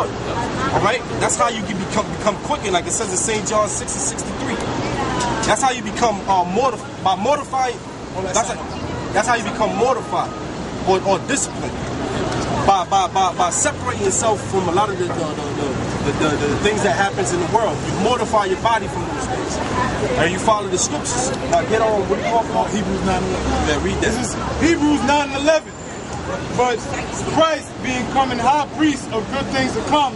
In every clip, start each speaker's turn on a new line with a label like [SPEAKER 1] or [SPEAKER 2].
[SPEAKER 1] blood. All right? That's how you can become quickened, like it says in St. John 6:63. That's how you become mortified. By mortifying, that's how you become mortified or disciplined. By separating yourself from a lot of the things that happens in the world. You mortify your body from those things. And you follow the scriptures. Now get on, what do you call it?
[SPEAKER 2] Hebrews 9:11.
[SPEAKER 1] Yeah, read that.
[SPEAKER 2] This is Hebrews 9:11. But Christ being coming high priest of good things to come,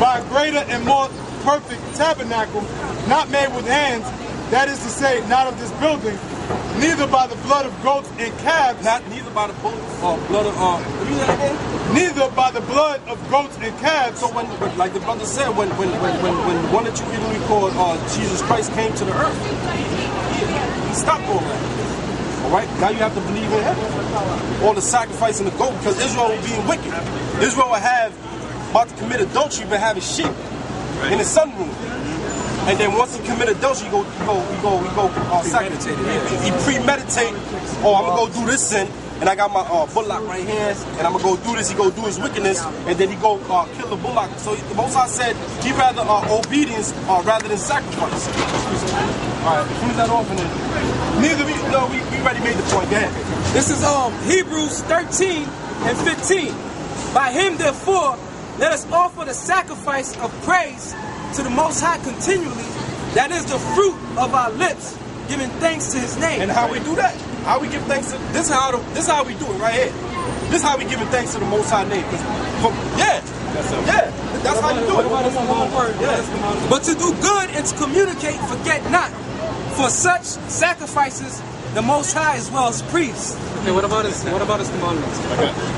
[SPEAKER 2] by a greater and more perfect tabernacle, not made with hands, that is to say, not of this building, neither by the blood of goats and calves.
[SPEAKER 1] Neither by the blood of
[SPEAKER 2] Neither by the blood of goats and calves.
[SPEAKER 1] So when, like the brother said, when the one that you literally called Jesus Christ came to the earth, he stopped all that. All right, now you have to believe in him. All the sacrifice in the goat, because Israel was being wicked. Israel would have about to commit adultery, but having sheep in his sunroom. And then once he commit adultery, he go sacrifice. He premeditate. Oh, I'm gonna go do this sin, and I got my bullock right here, and I'm gonna go do this. He go do his wickedness, and then he go kill the bullock. So the Most High said he rather obedience rather than sacrifice. All right, finish that off, and then we already made the point. Go ahead.
[SPEAKER 3] This is Hebrews 13 and 15. By him, therefore, let us offer the sacrifice of praise to the Most High continually, that is the fruit of our lips, giving thanks to his name.
[SPEAKER 1] And how we do that? How we give thanks to this? How we do it right here. This how we giving thanks to the Most High name. That's how you do it.
[SPEAKER 3] But to do good and to communicate, forget not. For such sacrifices, the Most High as well as priests.
[SPEAKER 4] Okay, what about his commandments?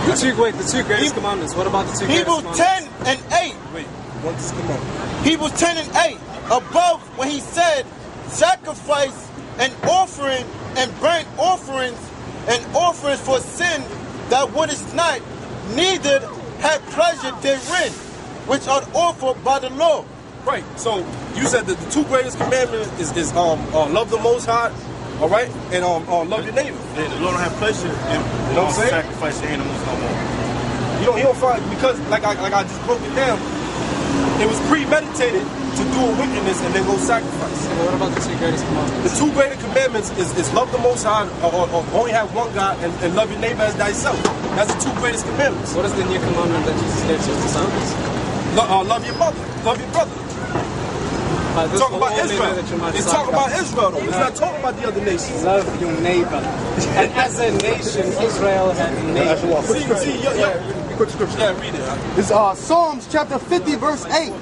[SPEAKER 4] The two greatest commandments. What about the two greatest
[SPEAKER 5] commandments? Hebrews 10 and 8.
[SPEAKER 1] Wait, what's the commandment?
[SPEAKER 5] Hebrews 10 and 8. Above when he said, sacrifice and offering and burnt offerings and offerings for sin that wouldest not, neither had pleasure therein, which are offered by the law.
[SPEAKER 1] Right. So you said that the two greatest commandments is love the Most High, all right, and love your neighbor.
[SPEAKER 6] Yeah, the Lord don't have pleasure in sacrifice the animals no more.
[SPEAKER 1] He don't find, because like I just broke it down. It was premeditated to do a wickedness and then go sacrifice.
[SPEAKER 4] Yeah, what about the two greatest commandments?
[SPEAKER 1] The two greatest commandments is love the Most High, or only have one God, and love your neighbor as thyself. That's the two greatest commandments.
[SPEAKER 4] What is the new commandment that Jesus gave to his disciples?
[SPEAKER 1] Love your mother, love your brother. Talking about Israel. He's talking about Israel, though. He's not talking about the other nations.
[SPEAKER 4] Love your neighbor. And as a nation, Israel had a neighbor.
[SPEAKER 1] Quick scripture. Yeah, read it.
[SPEAKER 7] It's Psalms chapter 50, verse 8.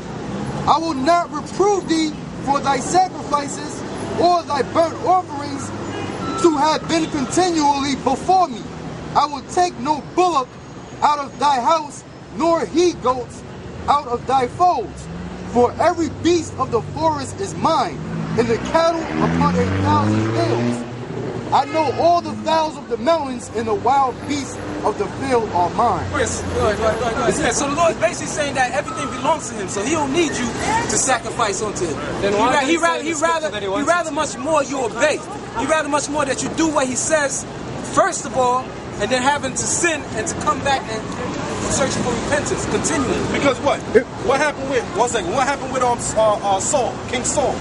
[SPEAKER 7] I will not reprove thee for thy sacrifices or thy burnt offerings to have been continually before me. I will take no bullock out of thy house, nor he goats out of thy folds. For every beast of the forest is mine, and the cattle upon 1,000 hills. I know all the fowls of the mountains, and the wild beasts of the field are mine.
[SPEAKER 3] Yes, yeah, so the Lord is basically saying that everything belongs to him, so he don't need you to sacrifice unto him.
[SPEAKER 4] Then
[SPEAKER 3] he rather much more you obey. He rather much more that you do what he says first of all, and then having to sin and to come back and searching for repentance continually.
[SPEAKER 1] Because what happened with what happened with Saul, King Saul?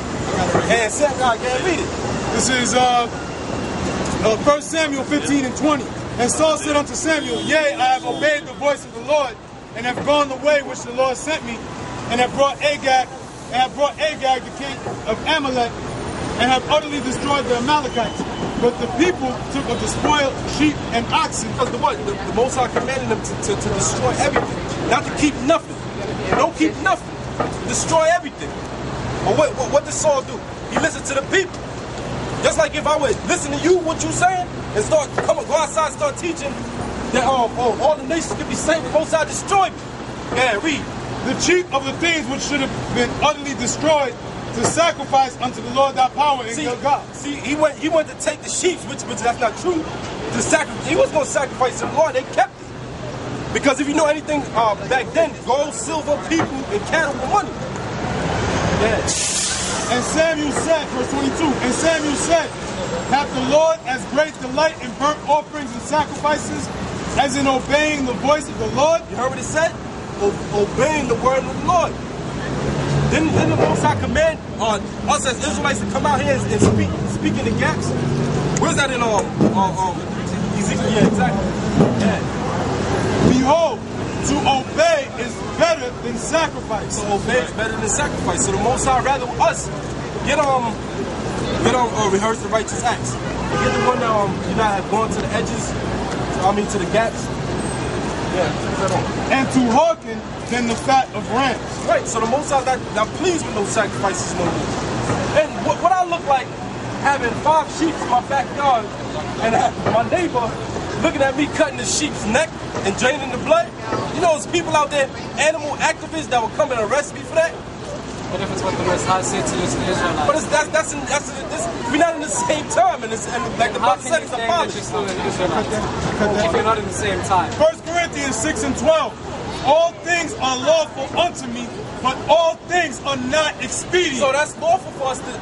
[SPEAKER 1] And Samuel, can't read it.
[SPEAKER 2] This is 1 Samuel 15 and 20. And Saul said unto Samuel, Yea, I have obeyed the voice of the Lord, and have gone the way which the Lord sent me, and have brought Agag, the king of Amalek, and have utterly destroyed the Amalekites. But the people took of the spoiled sheep and oxen.
[SPEAKER 1] Because the Most High commanded them to destroy everything, not to keep nothing. Don't keep nothing. Destroy everything. But what did Saul do? He listened to the people. Just like if I would listen to you, what you saying, and go outside and start teaching that all the nations can be saved, the Most High destroy me. Yeah, read.
[SPEAKER 2] The chief of the things which should have been utterly destroyed, to sacrifice unto the Lord thy power and your God.
[SPEAKER 1] See, he went to take the sheep, which that's not true. To sacrifice, he wasn't going to sacrifice to the Lord. They kept it. Because if you know anything back then, gold, silver, people, and cattle were money. Yeah.
[SPEAKER 2] And Samuel said, verse 22, and Samuel said, hath the Lord as great delight in burnt offerings and sacrifices as in obeying the voice of the Lord?
[SPEAKER 1] You heard what it said? obeying the word of the Lord. Didn't the Most High command us as Israelites to come out here and speak in the gaps? Where's that in Ezekiel? Yeah, exactly. Yeah.
[SPEAKER 2] Behold, to obey is better than sacrifice.
[SPEAKER 1] So obey is better than sacrifice. So the Most High rather us get rehearse the righteous acts. Get the one that have gone to the edges. To the gaps. Yeah.
[SPEAKER 2] And to hearken than the fat of rams.
[SPEAKER 1] Right. So the Most High not pleased with no sacrifices no more. And what I look like having 5 sheep in my backyard and my neighbor looking at me cutting the sheep's neck and draining the blood. You know, there's people out there, animal activists that will come and arrest me for that.
[SPEAKER 4] What if it's what the Most High said to the Israelites?
[SPEAKER 1] But we're not in the same time, and like the Bible said, it's a
[SPEAKER 4] that you're still an Israelite if you're not in the same time?
[SPEAKER 2] 1 Corinthians 6 and 12. All things are lawful unto me, but all things are not expedient.
[SPEAKER 1] So that's lawful for us to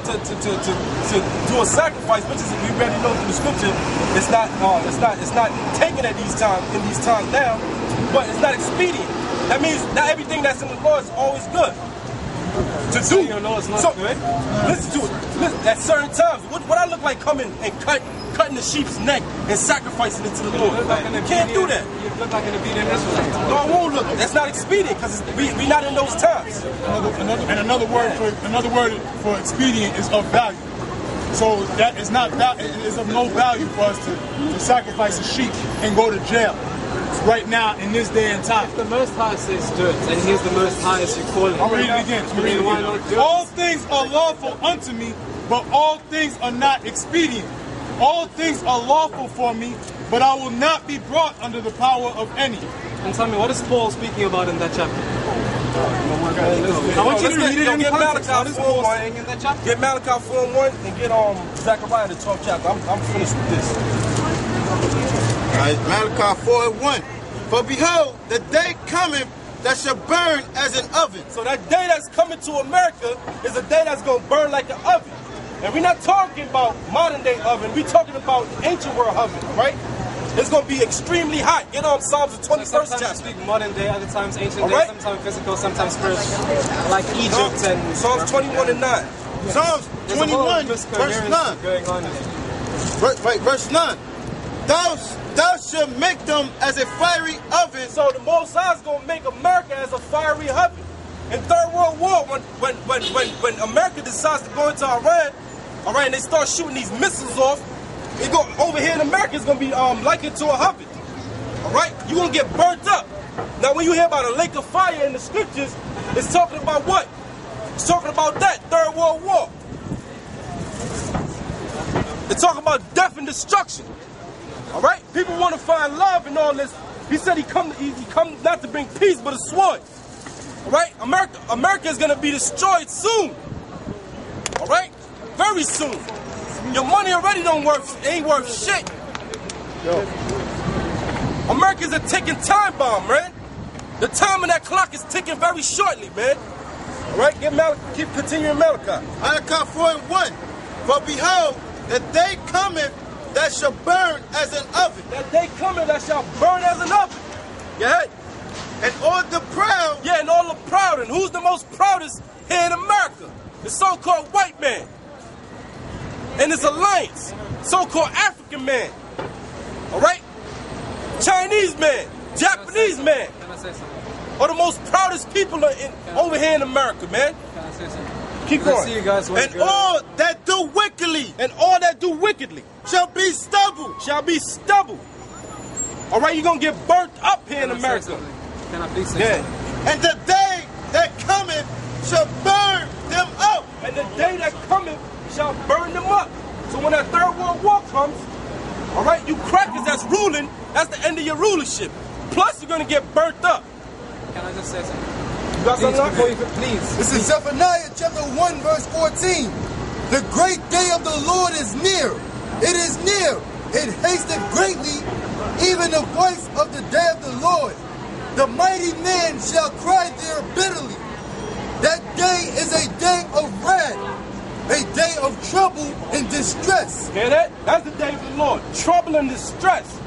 [SPEAKER 1] do a sacrifice, which is, if we already know through the scripture, it's not taken at these times now, but it's not expedient. That means not everything that's in the law is always good to do.
[SPEAKER 4] Your law is not good.
[SPEAKER 1] Listen to it. Listen, at certain times, what I look like coming and cutting the sheep's neck and sacrificing it to the Lord. You can't do that.
[SPEAKER 4] You look like an obedient Israelite.
[SPEAKER 1] No, I won't look. That's not expedient because we're not in those times.
[SPEAKER 2] Another word for expedient is of value. So that is not it is of no value for us to sacrifice a sheep and go to jail right now in this day and time.
[SPEAKER 4] If the Most High says do it, and He's the Most High as you call Him.
[SPEAKER 2] I'll read it again.
[SPEAKER 4] Why not do it?
[SPEAKER 2] All things are lawful unto me, but all things are not expedient. All things are lawful for me, but I will not be brought under the power of any.
[SPEAKER 4] And tell me, what is Paul speaking about in that chapter?
[SPEAKER 2] I want you to read it in
[SPEAKER 1] get
[SPEAKER 2] context.
[SPEAKER 1] Malachi 4:1
[SPEAKER 4] saying in that chapter?
[SPEAKER 1] Get Malachi 4:1 and get Zechariah the 12th chapter. I'm finished with this.
[SPEAKER 5] Alright, Malachi 4:1. For behold, the day cometh that shall burn as an oven.
[SPEAKER 1] So that day that's coming to America is a day that's going to burn like an oven. And we're not talking about modern day oven. We're talking about the ancient world oven, right? It's going to be extremely hot. Get on Psalms the 21st
[SPEAKER 4] Sometimes
[SPEAKER 1] chapter.
[SPEAKER 4] you speak modern day, other times ancient
[SPEAKER 1] All
[SPEAKER 4] day,
[SPEAKER 1] right.
[SPEAKER 4] sometimes physical, sometimes spiritual. Like Egypt and...
[SPEAKER 1] Psalms 21 and 9.
[SPEAKER 5] Psalms
[SPEAKER 4] There's a whole
[SPEAKER 5] 21, verse
[SPEAKER 4] miscoherence
[SPEAKER 5] 9.
[SPEAKER 4] going on here.
[SPEAKER 5] Verse 9. Thou shalt make them as a fiery oven.
[SPEAKER 1] So the Most High is going to make America as a fiery oven. In Third World War, when America decides to go into Iran, all right, and they start shooting these missiles off, it go over here in America, it's going to be likened to a oven. All right, you're going to get burnt up. Now, when you hear about a lake of fire in the scriptures, it's talking about what? It's talking about that Third World War. It's talking about death and destruction. All right, people want to find love and all this. He said he come not to bring peace, but a sword. All right, America is going to be destroyed soon. All right, very soon. Your money already ain't worth shit. America's a ticking time bomb, man. The time of that clock is ticking very shortly, man. All right, keep continuing Malachi.
[SPEAKER 5] Malachi 4:1. For behold, the day cometh that shall burn as an oven.
[SPEAKER 1] That day coming that shall burn as an oven. Yeah.
[SPEAKER 5] And all the proud.
[SPEAKER 1] Yeah, and all the proud. And who's the most proudest here in America? The so-called white man. And his alliance. So-called African man. All right? Chinese man. Japanese man.
[SPEAKER 4] Can I say something?
[SPEAKER 1] Are the most proudest people over here in America, man.
[SPEAKER 4] Can I say something?
[SPEAKER 1] Keep
[SPEAKER 4] I see
[SPEAKER 1] going.
[SPEAKER 4] you guys want
[SPEAKER 5] And all that do wickedly
[SPEAKER 1] And all that do wickedly
[SPEAKER 5] shall be stubble.
[SPEAKER 1] shall be stubble. All right, you're going to get burnt up here in
[SPEAKER 4] Can I say
[SPEAKER 1] America.
[SPEAKER 4] something? Can I please say
[SPEAKER 1] Yeah.
[SPEAKER 4] something?
[SPEAKER 5] And the day that cometh shall burn them up.
[SPEAKER 1] And the day that cometh shall burn them up. So when that Third World War comes, all right, you crackers that's ruling, that's the end of your rulership. Plus, you're going to get burnt up.
[SPEAKER 4] Can I just say something?
[SPEAKER 1] You got
[SPEAKER 4] Please,
[SPEAKER 1] something?
[SPEAKER 4] please.
[SPEAKER 7] This is Zephaniah chapter 1 verse 14. The great day of the Lord is near. It is near. It hasteth greatly, even the voice of the day of the Lord. The mighty man shall cry there bitterly. That day is a day of wrath, a day of trouble and distress.
[SPEAKER 1] Hear that? That's the day of the Lord. Trouble and distress.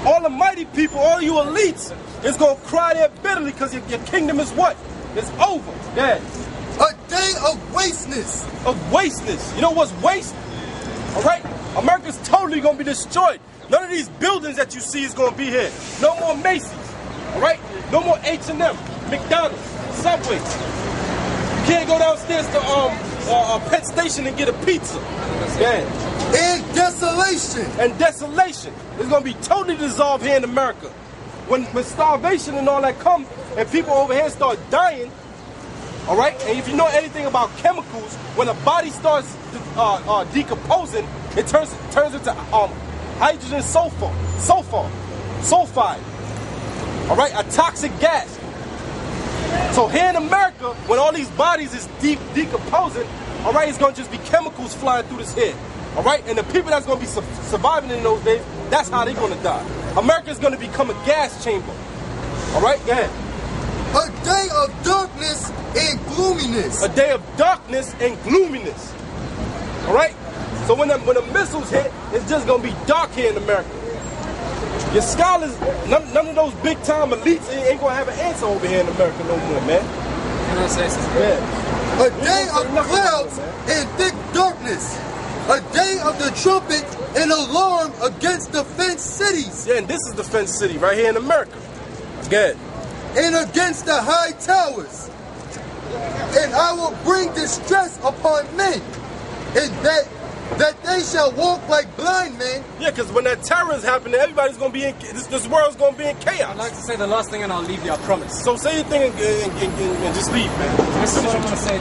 [SPEAKER 1] All the mighty people, all you elites, is going to cry there bitterly because your kingdom is what? It's over. Yeah.
[SPEAKER 7] A day of wasteness.
[SPEAKER 1] Of wasteness. You know what's waste? All right? America's totally going to be destroyed. None of these buildings that you see is going to be here. No more Macy's. All right? No more H&M, McDonald's, Subway. You can't go downstairs to a pet station and get a pizza. Yeah.
[SPEAKER 7] And desolation.
[SPEAKER 1] And desolation. It's going to be totally dissolved here in America. When starvation and all that come, and people over here start dying, all right? And if you know anything about chemicals, when a body starts decomposing, it turns into hydrogen sulfide, all right? A toxic gas. So here in America, when all these bodies is decomposing, all right, it's going to just be chemicals flying through this head, all right? And the people that's going to be surviving in those days, that's how they're going to die. America is going to become a gas chamber, all right? Go ahead.
[SPEAKER 7] A day of darkness and gloominess.
[SPEAKER 1] A day of darkness and gloominess. All right? So when the missiles hit, it's just going to be dark here in America. Your scholars, none of those big-time elites ain't going to have an answer over here in America no more, man. Yeah.
[SPEAKER 7] A day of clouds and thick darkness. A day of the trumpet and alarm against the fenced cities.
[SPEAKER 1] Yeah, and this is the fenced city right here in America. Good.
[SPEAKER 7] And against the high towers. And I will bring distress upon men, and that they shall walk like blind men.
[SPEAKER 1] Yeah, because when that terror is happening, everybody's going to be in, this world's going to be in chaos.
[SPEAKER 4] I'd like to say the last thing and I'll leave you, I promise.
[SPEAKER 1] So say your thing and just leave, man.
[SPEAKER 4] This is what I'm going to say.